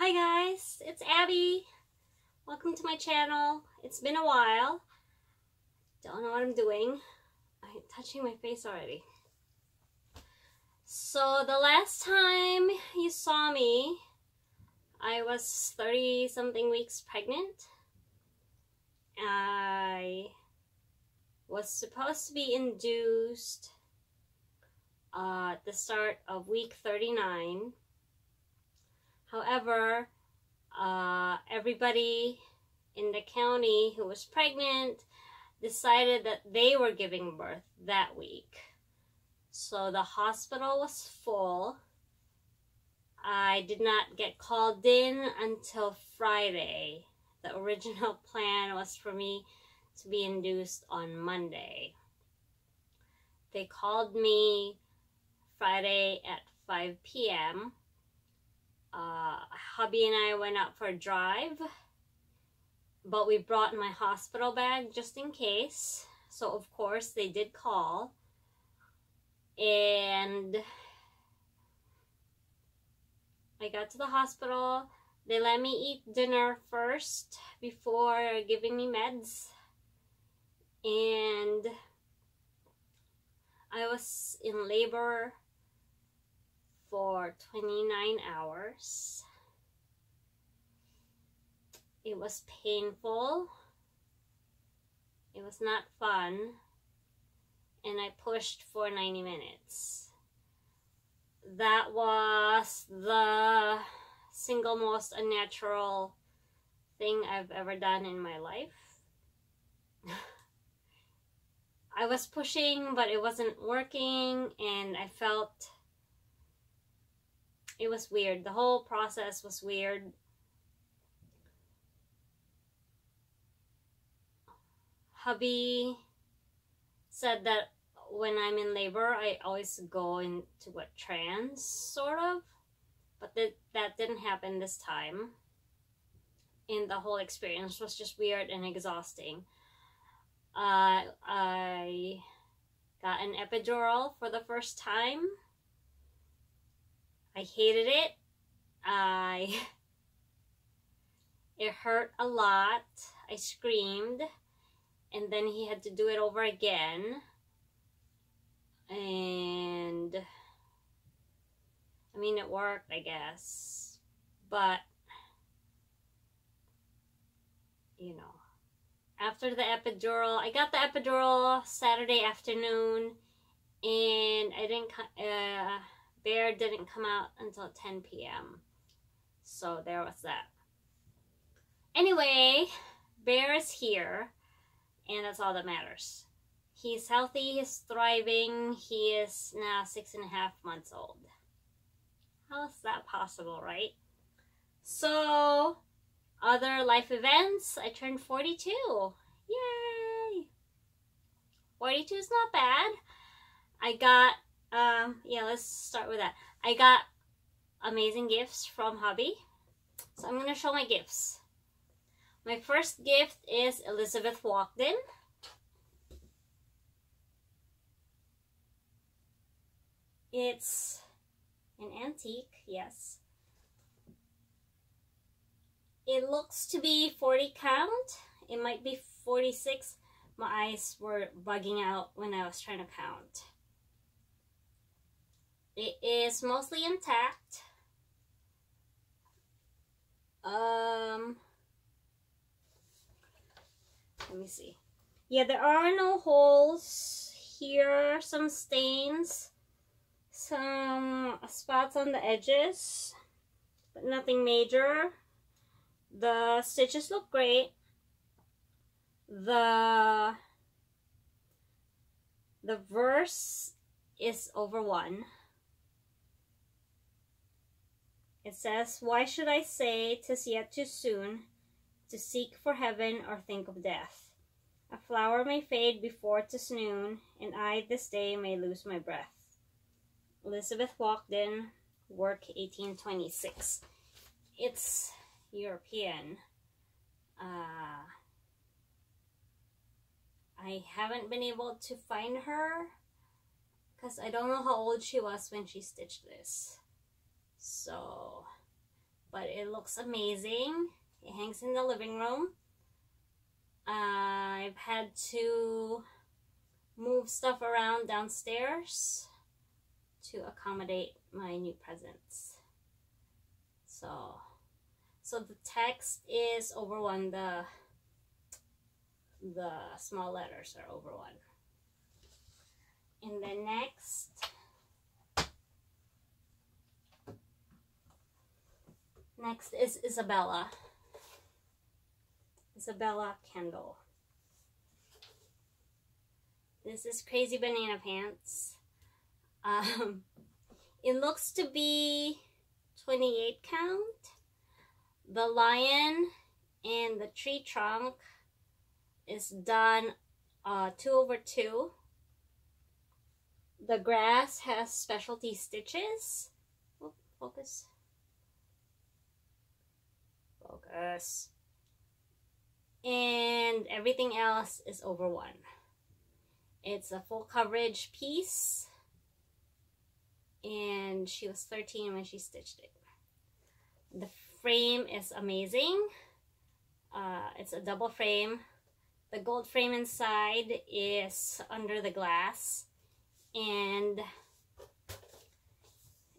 Hi guys, it's Abby. Welcome to my channel. It's been a while. Don't know what I'm doing. I'm touching my face already. So the last time you saw me, I was 30 something weeks pregnant. I was supposed to be induced at the start of week 39. However, everybody in the county who was pregnant decided that they were giving birth that week. So the hospital was full. I did not get called in until Friday. The original plan was for me to be induced on Monday. They called me Friday at 5 p.m. Hubby and I went out for a drive, but we brought my hospital bag just in case. So of course they did call, and I got to the hospital. They let me eat dinner first before giving me meds, and I was in labor for 29 hours. It was painful. It was not fun. And I pushed for 90 minutes. That was the single most unnatural thing I've ever done in my life. I was pushing, but it wasn't working, and I felt it was weird. The whole process was weird. Hubby said that when I'm in labor, I always go into a trance, sort of. But that didn't happen this time. And the whole experience was just weird and exhausting. I got an epidural for the first time. I hated it. It hurt a lot. I screamed. And then he had to do it over again. And I mean, it worked, I guess. But, you know, after the epidural, I got the epidural Saturday afternoon, and Bear didn't come out until 10 p.m. So there was that. Anyway, Bear is here. And that's all that matters. He's healthy, he's thriving, he is now 6.5 months old. How is that possible, right? So, other life events, I turned 42. Yay! 42 is not bad. I got, let's start with that. I got amazing gifts from hubby. So I'm going to show my gifts. My first gift is Elizabeth walked in. It's an antique, yes. It looks to be 40 count. It might be 46. My eyes were bugging out when I was trying to count. It is mostly intact. Let me see. Yeah, there are no holes here. Some stains. Some spots on the edges. But nothing major. The stitches look great. The verse is over 1. It says, "Why should I say 'tis yet too soon to seek for heaven or think of death? A flower may fade before 'tis noon, and I this day may lose my breath." Elizabeth walked in, work 1826. It's European. I haven't been able to find her because I don't know how old she was when she stitched this. So but it looks amazing. It hangs in the living room. I've had to move stuff around downstairs to accommodate my new presents. So the text is over 1. The small letters are over 1. And then next is Isabella. Isabella Kendall. This is Crazy Banana Pants. It looks to be 28 count. The lion and the tree trunk is done 2/2. The grass has specialty stitches. Oh, focus. Focus. And everything else is over 1. It's a full coverage piece. And she was 13 when she stitched it. The frame is amazing. It's a double frame. The gold frame inside is under the glass. And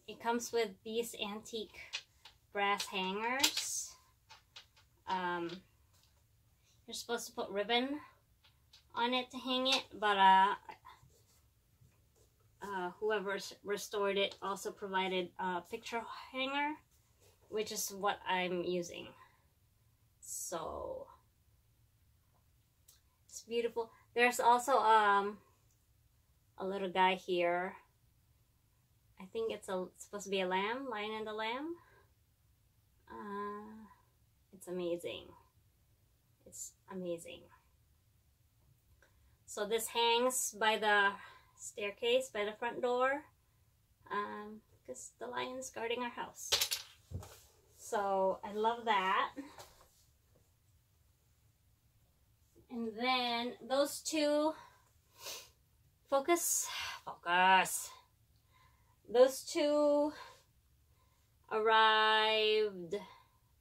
it comes with these antique brass hangers. You're supposed to put ribbon on it to hang it, but whoever restored it also provided a picture hanger, which is what I'm using. So it's beautiful. There's also a little guy here. I think it's supposed to be a lamb, Lion and the Lamb. It's amazing. It's amazing. So this hangs by the staircase, by the front door, because the lion's guarding our house. So I love that. And then those two, focus. Those two arrived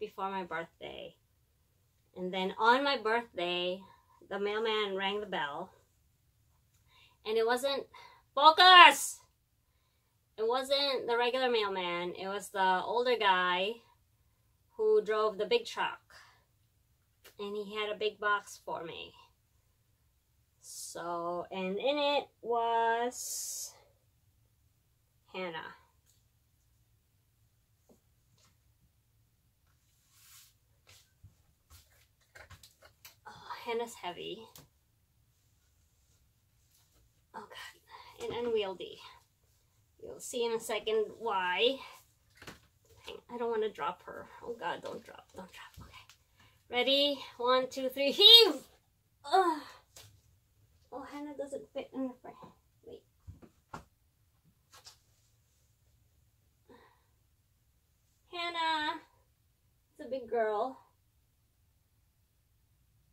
before my birthday. And then on my birthday, the mailman rang the bell. And it wasn't, focus! It wasn't the regular mailman. It was the older guy who drove the big truck. And he had a big box for me. So, and in it was Hannah. Oh, Hannah's heavy. Oh God, and unwieldy. You'll see in a second why. I don't want to drop her. Oh God, don't drop. Okay. Ready? 1, 2, 3, heave! Ugh. Oh, Hannah doesn't fit in the frame. Wait. Hannah! It's a big girl.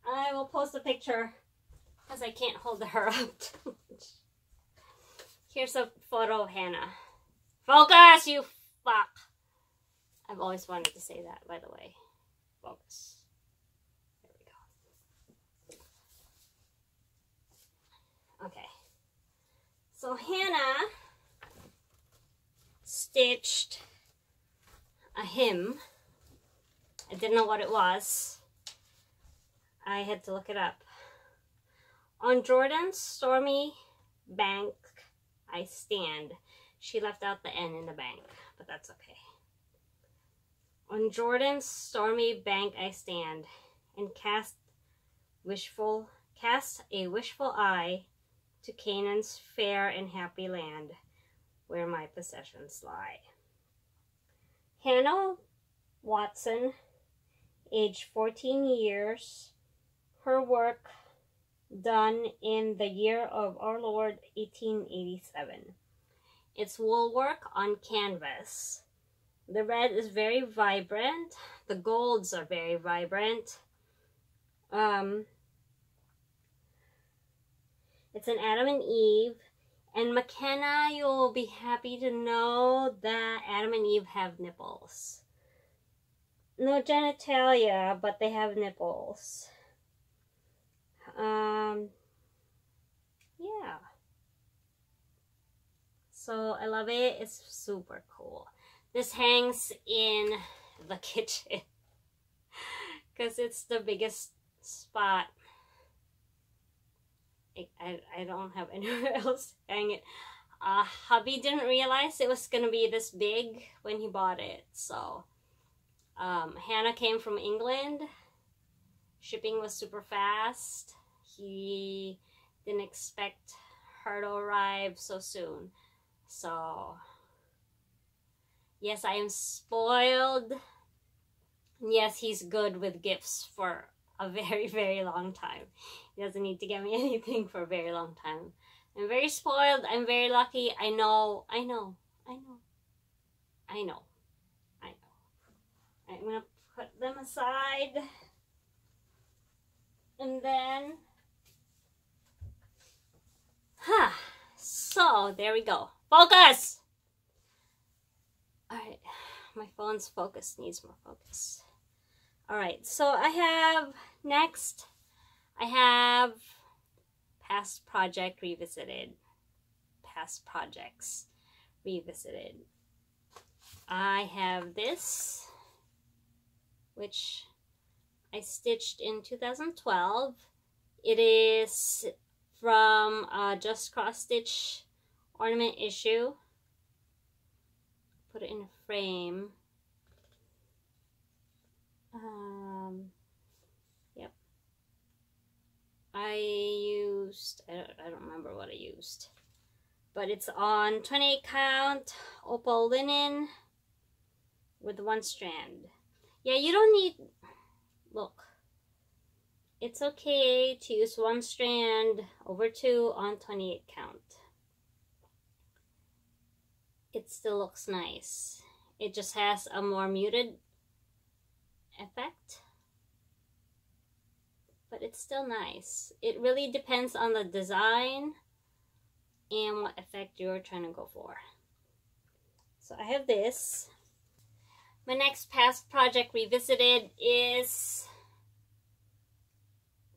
I will post a picture because I can't hold her up too much. Here's a photo of Hannah. Focus, you fuck! I've always wanted to say that, by the way. Focus. There we go. Okay. So Hannah stitched a hymn. I didn't know what it was. I had to look it up. On Jordan's stormy bank I stand. She left out the N in the bank, but that's okay. On Jordan's stormy bank I stand, and cast a wishful eye to Canaan's fair and happy land, where my possessions lie. Hannah Watson, age 14 years, her work done in the year of our Lord 1887. It's wool work on canvas. The red is very vibrant. The golds are very vibrant. It's an Adam and Eve. And McKenna, you'll be happy to know that Adam and Eve have nipples. no genitalia, but they have nipples. Yeah. So I love it. It's super cool. This hangs in the kitchen because it's the biggest spot. I don't have anywhere else to hang it. Hubby didn't realize it was gonna be this big when he bought it. So Hannah came from England. Shipping was super fast. He didn't expect her to arrive so soon. So yes, I am spoiled. Yes, he's good with gifts for a very, very long time. He doesn't need to get me anything for a very long time. I'm very spoiled. I'm very lucky. I know. I'm gonna put them aside. And then, so there we go. Focus! Alright, my phone's focus needs more focus. Alright, so I have past project revisited. Past projects revisited. I have this, which I stitched in 2012. It is from Just Cross Stitch ornament issue. Put it in a frame. Yep. I don't remember what I used. But it's on 28 count opal linen with 1 strand. Yeah, you don't need, look. It's okay to use 1 strand over 2 on 28 count. It still looks nice. It just has a more muted effect. But it's still nice. It really depends on the design and what effect you're trying to go for. So I have this. My next past project revisited is,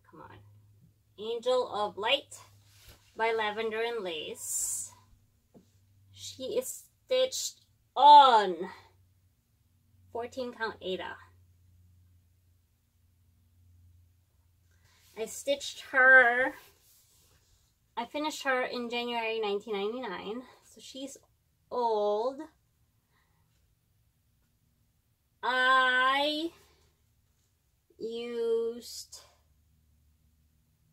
come on, Angel of Light by Lavender and Lace. She is stitched on 14 count Aida. I stitched her, I finished her in January 1999, so she's old. I used,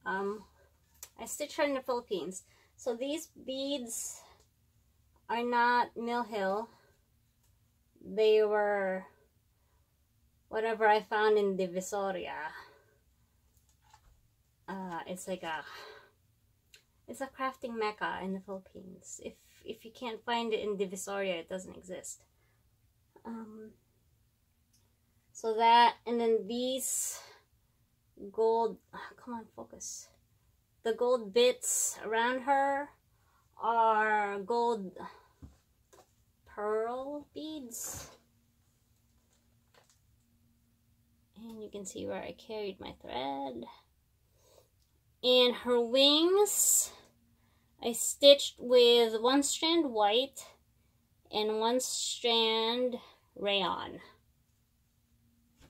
I stitched her in the Philippines. So these beads are not Mill Hill. They were whatever I found in Divisoria. It's like it's a crafting mecca in the Philippines. If you can't find it in Divisoria, it doesn't exist. So that, and then these gold, come on, focus. The gold bits around her are gold pearl beads. And you can see where I carried my thread. And her wings, I stitched with 1 strand white and 1 strand rayon.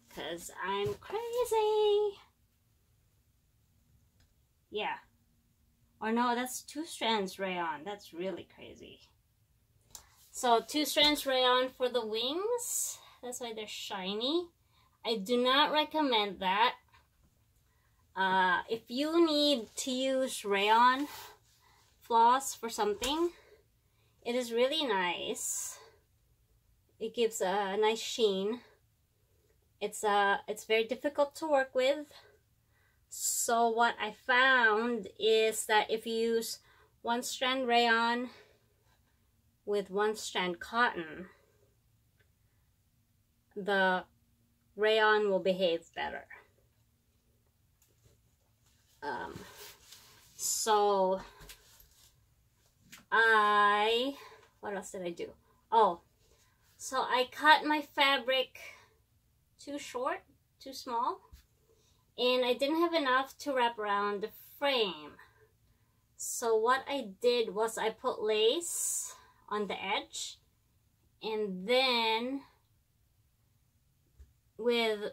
Because I'm crazy. Yeah. Or no, that's 2 strands rayon. That's really crazy. So 2 strands rayon for the wings. That's why they're shiny. I do not recommend that. If you need to use rayon floss for something, it is really nice. It gives a nice sheen. It's very difficult to work with. So what I found is that if you use 1 strand rayon with 1 strand cotton, the rayon will behave better. So what else did I do? Oh, so I cut my fabric too short, too small, and I didn't have enough to wrap around the frame. So what I did was I put lace on the edge, and then with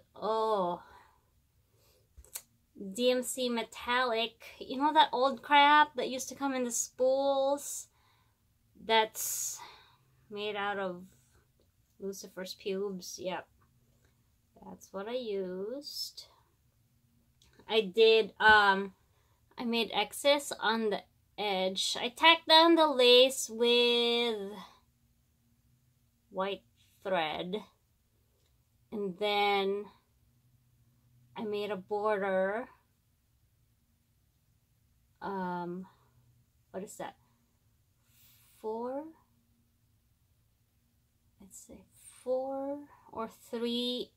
DMC metallic, you know that old crap that used to come in the spools that's made out of Lucifer's pubes? Yep, that's what I used. I did I made X's on the edge. I tacked down the lace with white thread, and then I made a border. What is that? 4 or 3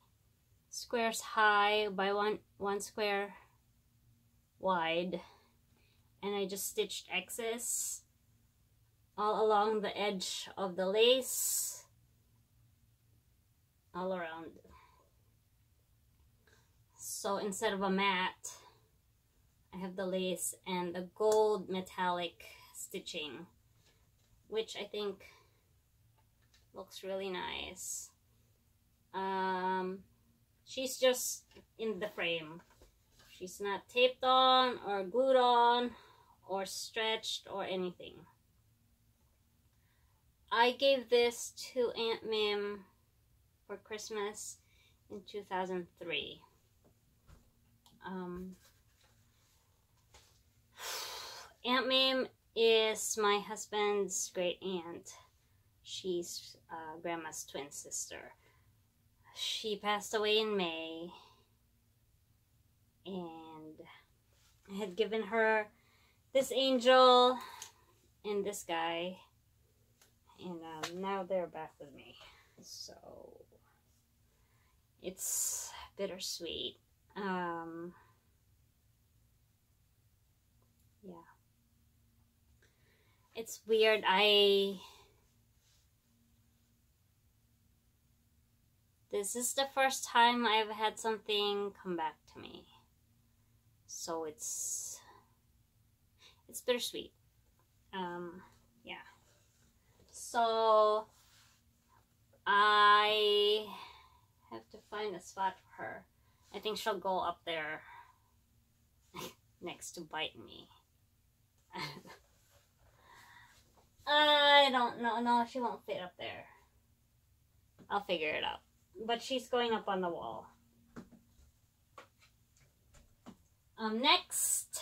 squares high by one square wide, and I just stitched X's all along the edge of the lace, all around. So instead of a mat, I have the lace and the gold metallic stitching, which I think looks really nice. She's just in the frame. She's not taped on or glued on or stretched or anything. I gave this to Aunt Mim for Christmas in 2003. Aunt Mim is my husband's great aunt. She's Grandma's twin sister. She passed away in May, and I had given her this angel and this guy, and now they're back with me. So it's bittersweet. Yeah. It's weird. This is the first time I've had something come back to me. So it's bittersweet. Yeah. So I have to find a spot for her. I think she'll go up there next to bite me. I don't know. No, she won't fit up there. I'll figure it out. But she's going up on the wall. Next,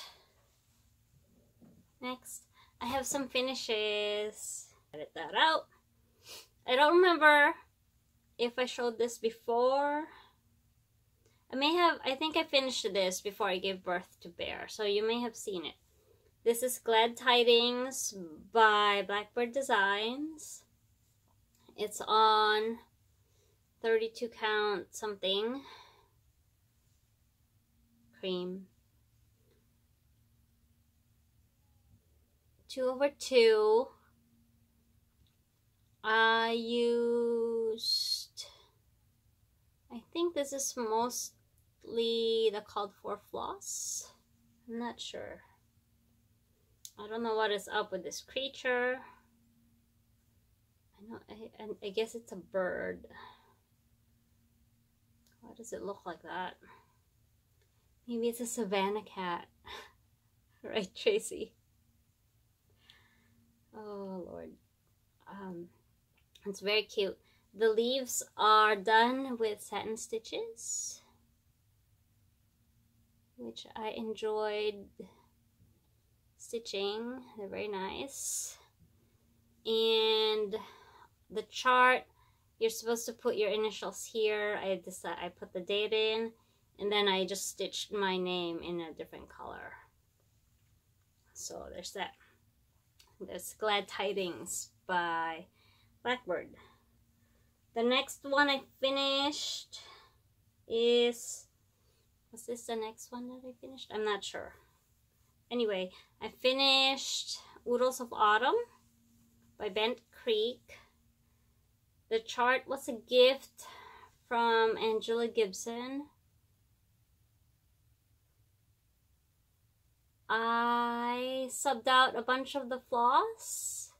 I have some finishes. Edit that out. I don't remember if I showed this before. I think I finished this before I gave birth to Bear, so you may have seen it. This is Glad Tidings by Blackbird Designs. It's on 32 count something cream, 2/2. I think this is mostly the called for floss. I'm not sure. I don't know what is up with this creature. I guess it's a bird. Why does it look like that? Maybe it's a Savannah cat. Right, Tracy? Oh, Lord. It's very cute. The leaves are done with satin stitches, which I enjoyed stitching. They're very nice. And the chart, you're supposed to put your initials here. I put the date in, and then I just stitched my name in a different color. So there's that. There's Glad Tidings by Blackbird. The next one I finished is, was this the next one that I finished? I'm not sure. Anyway, I finished Oodles of Autumn by Bent Creek. The chart was a gift from Angela Gibson. I subbed out a bunch of the floss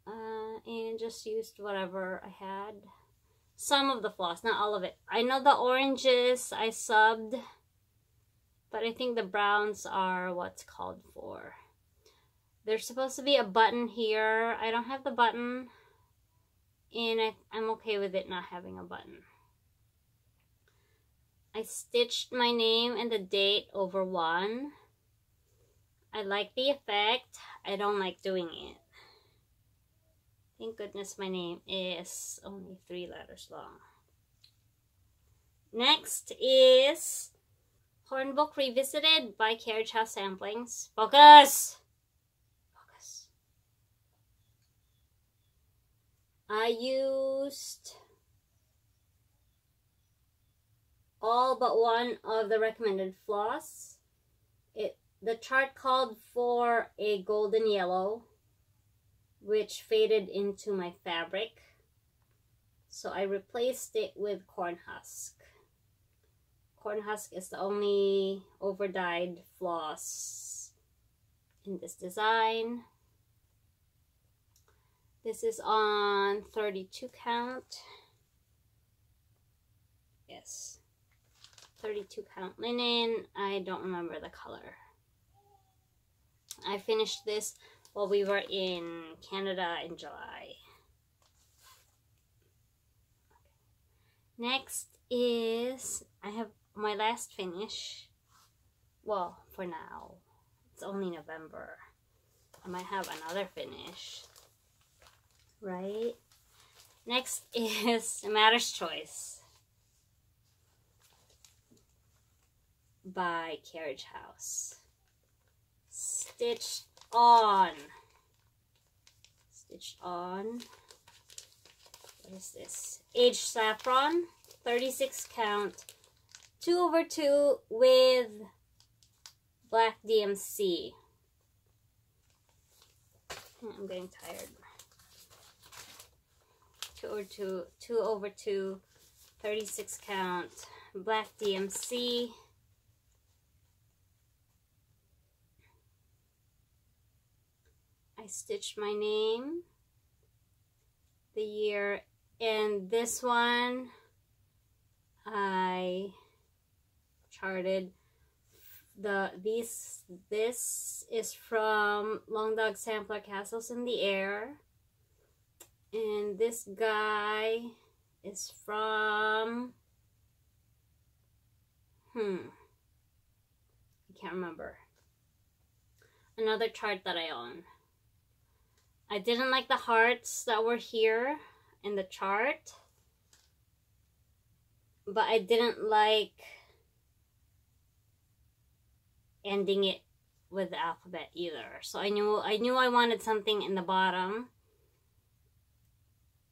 and just used whatever I had. Some of the floss, not all of it. I know the oranges I subbed, but I think the browns are what's called for. There's supposed to be a button here. I don't have the button, and I'm okay with it not having a button. I stitched my name and the date over one. I like the effect. I don't like doing it. Thank goodness my name is only 3 letters long. Next is Hornbook Revisited by Carriage House Samplings. Focus! Focus. I used all but one of the recommended floss. The chart called for a golden yellow, which faded into my fabric, so I replaced it with corn husk. Corn husk is the only over-dyed floss in this design. This is on 32 count. Yes, 32 count linen. I don't remember the color. I finished this while we were in Canada in July. Next is, I have my last finish. Well, for now. It's only November. I might have another finish. Right? Next is Matter's Choice by Carriage House. Stitched on. Stitched on. What is this? Aged Saffron, 36 count, 2/2 with black DMC. I'm getting tired. 2/2, 36 count, black DMC. I stitched my name, the year, and this one I charted this is from Long Dog Sampler Castles in the Air, and this guy is from I can't remember, another chart that I own. I didn't like the hearts that were here in the chart, but I didn't like ending it with the alphabet either. So I knew I wanted something in the bottom,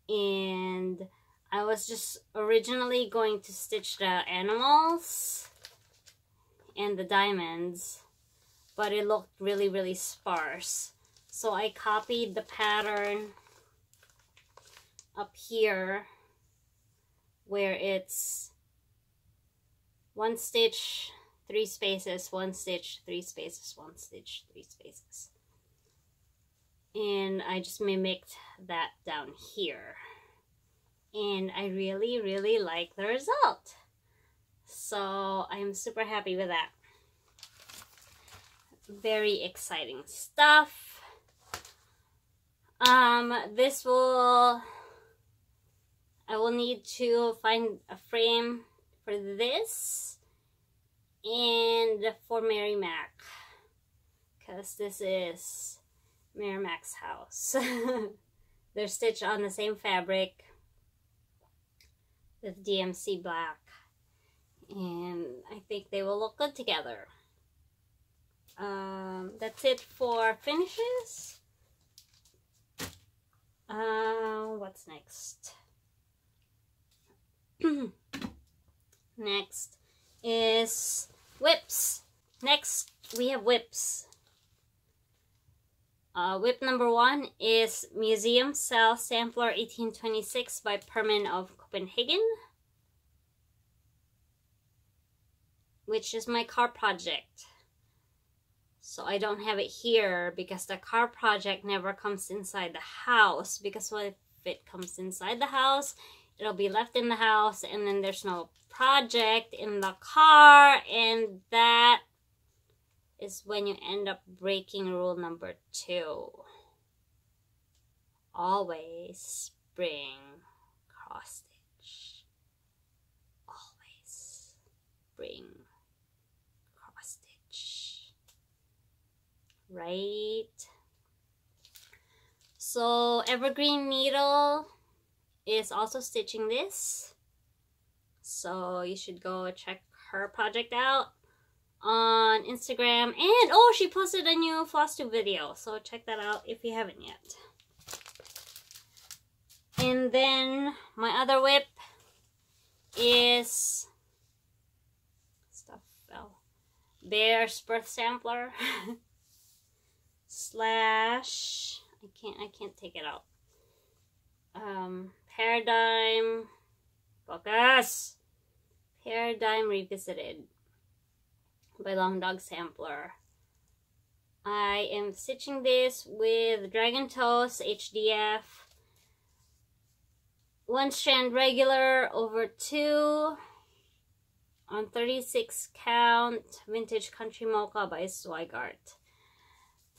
and I was just originally going to stitch the animals and the diamonds, but it looked really, really sparse. So I copied the pattern up here where it's 1 stitch, 3 spaces, 1 stitch, 3 spaces, 1 stitch, 3 spaces. And I just mimicked that down here. And I really, really like the result. So I'm super happy with that. Very exciting stuff. I will need to find a frame for this and for Mary Mac, because this is Mary Mac's house. They're stitched on the same fabric with DMC black, and I think they will look good together. That's it for finishes. What's next? Next is whips. Next we have whips. Whip number 1 is Museum Cell Sampler 1826 by Perman of Copenhagen, which is my car project. So I don't have it here because the car project never comes inside the house, because what if it comes inside the house, it'll be left in the house and then there's no project in the car, and that is when you end up breaking rule number 2. Always bring cross stitch. Always bring cross stitch. Right? So Evergreen Needle is also stitching this. So you should go check her project out on Instagram. And oh, she posted a new floss tube video, so check that out if you haven't yet. And then my other whip is Bear's Birth Sampler slash I can't take it out. Paradigm Focus Paradigm Revisited by Long Dog Sampler. I am stitching this with Dragon Toast HDF, 1 strand regular over 2 on 36 count Vintage Country Mocha by Zweigart.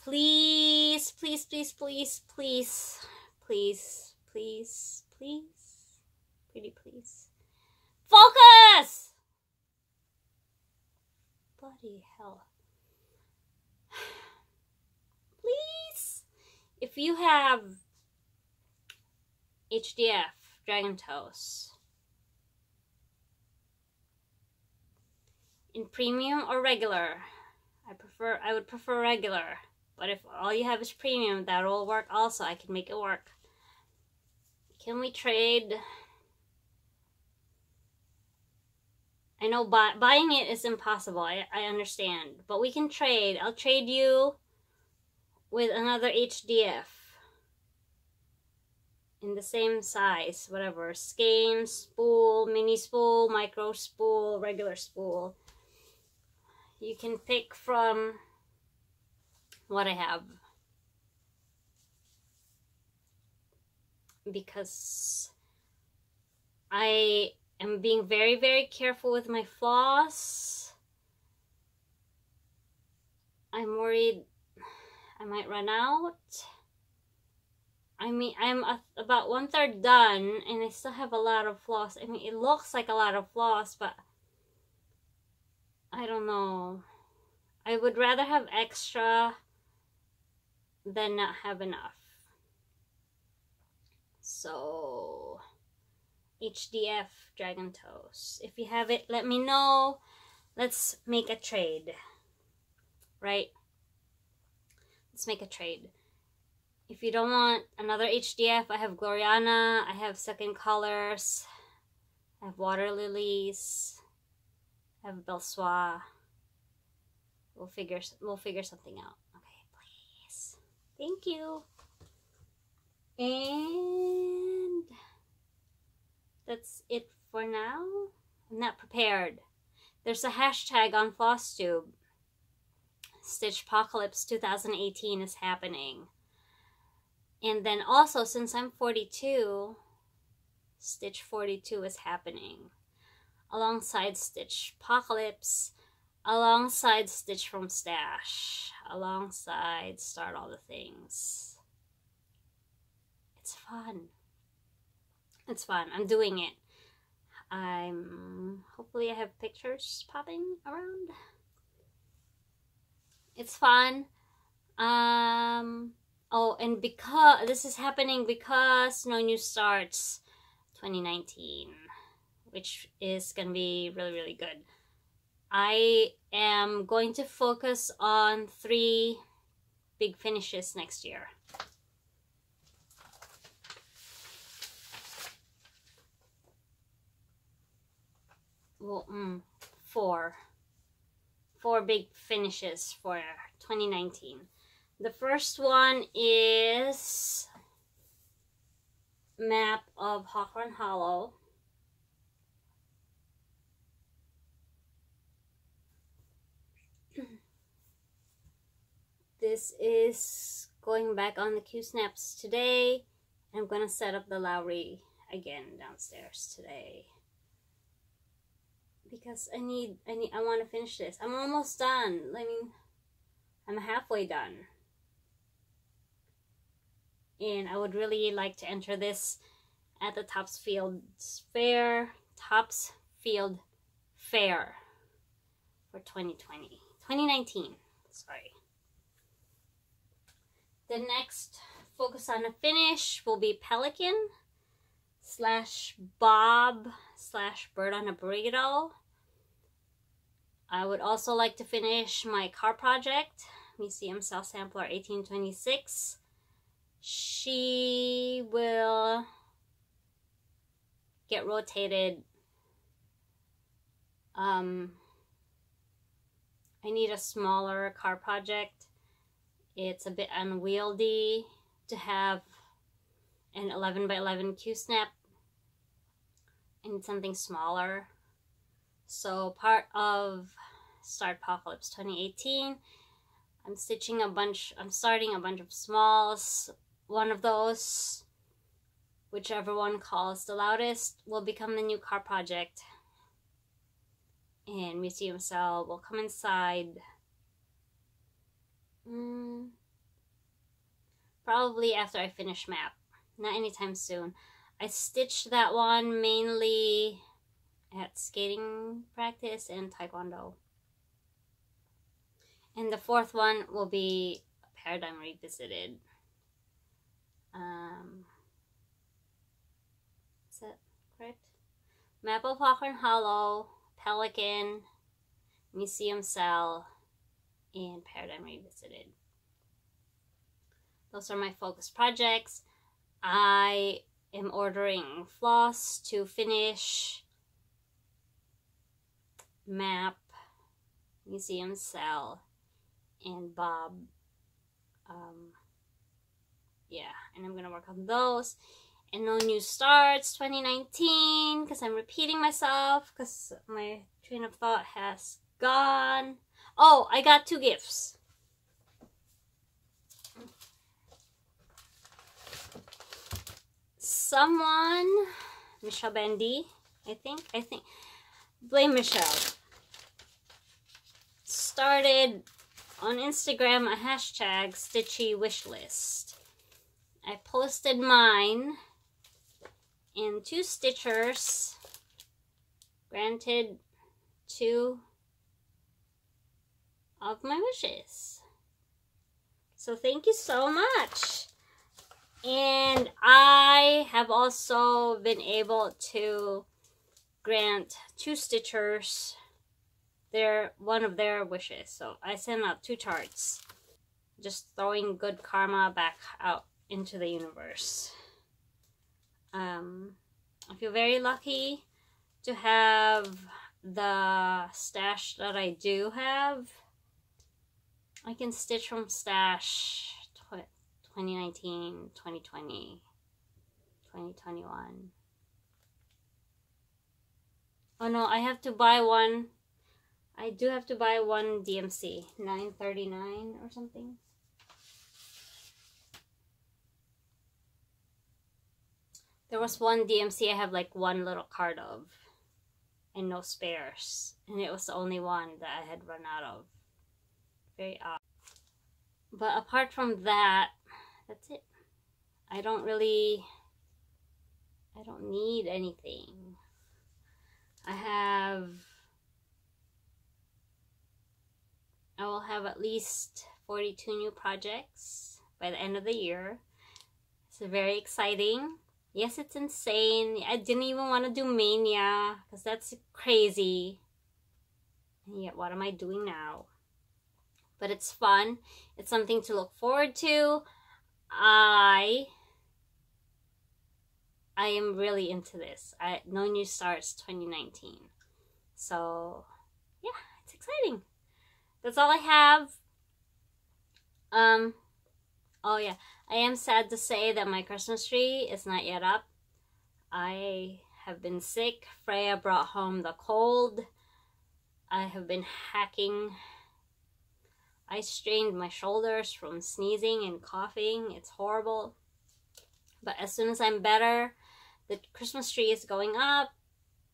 Please, please, please, please, please, please, please, please, pretty please, focus! Bloody hell. Please, if you have HDF Dragon Toast in premium or regular, I would prefer regular, but if all you have is premium, that will work also. I can make it work. Can we trade? I know buying it is impossible, I understand, but we can trade. I'll trade you with another HDF in the same size, whatever, skein, spool, mini spool, micro spool, regular spool. You can pick from what I have, because I am being very, very careful with my floss. I'm worried I might run out. I mean, I'm about 1/3 done, and I still have a lot of floss. I mean, it looks like a lot of floss, but I don't know. I would rather have extra than not have enough. So, HDF Dragon Toast. If you have it, let me know. Let's make a trade. Right? Let's make a trade. If you don't want another HDF, I have Gloriana, I have Second Colors, I have Water Lilies, I have Belsois. We'll figure something out. Okay, please. Thank you. And that's it for now. I'm not prepared. There's a hashtag on FlossTube. Stitchpocalypse 2018 is happening. And then also, since I'm 42, Stitch 42 is happening. Alongside Stitchpocalypse, alongside Stitch from Stash, alongside Start All the Things. It's fun. It's fun. I'm doing it. Hopefully I have pictures popping around. It's fun. Oh, and because this is happening because No New Starts 2019, which is gonna be really, really good. I am going to focus on 3 big finishes next year. Well, 4 big finishes for 2019. The first one is map of Hawthorne Hollow. This is going back on the Q-Snaps today. I'm gonna set up the Lowry again downstairs today because I want to finish this. I'm almost done. I mean, I'm halfway done, and I would really like to enter this at the Topsfield Fair for 2019. Sorry. The next focus on a finish will be Pelican / Bob / Bird on a Burrito. I would also like to finish my car project, Museum Cell Sampler 1826. She will get rotated. I need a smaller car project. It's a bit unwieldy to have an 11x11 Q-Snap. I need something smaller. So part of Startpocalypse 2018, I'm starting a bunch of smalls. One of those, whichever one calls the loudest, will become the new car project. And Museum Cell will come inside. Probably after I finish map. Not anytime soon. I stitched that one mainly at skating practice and taekwondo. And the fourth one will be Paradigm Revisited. Is that correct? Map of Hawthorne Hollow, Pelican, Museum Cell, and Paradigm Revisited. Those are my focus projects. I am ordering floss to finish map, Museum Cell, and Bob. Yeah, and I'm gonna work on those. And no new starts 2019 because I'm repeating myself because my train of thought has gone. Oh, I got 2 gifts. Someone, Michelle Bandy, I think, blame Michelle, started on Instagram a hashtag Stitchy Wishlist. I posted mine, and 2 Stitchers granted 2 of my wishes. So thank you so much. And I have also been able to grant 2 Stitchers one of their wishes. So I sent out 2 charts, just throwing good karma back out into the universe. I feel very lucky to have the stash that I do have. I can stitch from stash 2019, 2020, 2021. Oh no, I have to buy one. I do have to buy one DMC, $9.39 or something. There was one DMC I have like 1 little card of and no spares. And it was the only one that I had run out of. Very odd. But apart from that, that's it. I don't need anything. I will have at least 42 new projects by the end of the year. It's very exciting. Yes, it's insane. I didn't even want to do Mania because that's crazy. And yet, what am I doing now? But it's fun. It's something to look forward to. I am really into this. No new starts 2019. So, yeah, it's exciting. That's all I have. Oh yeah, I am sad to say that my Christmas tree is not yet up. I have been sick. Freya brought home the cold. I have been hacking. I strained my shoulders from sneezing and coughing. It's horrible. But as soon as I'm better, the Christmas tree is going up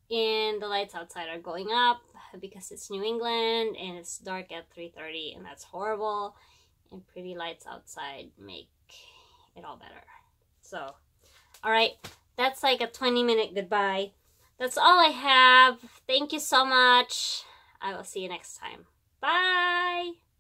and the lights outside are going up because it's New England and it's dark at 3:30 and that's horrible. And pretty lights outside make it all better. So, alright, that's like a 20-minute goodbye. That's all I have. Thank you so much. I will see you next time. Bye!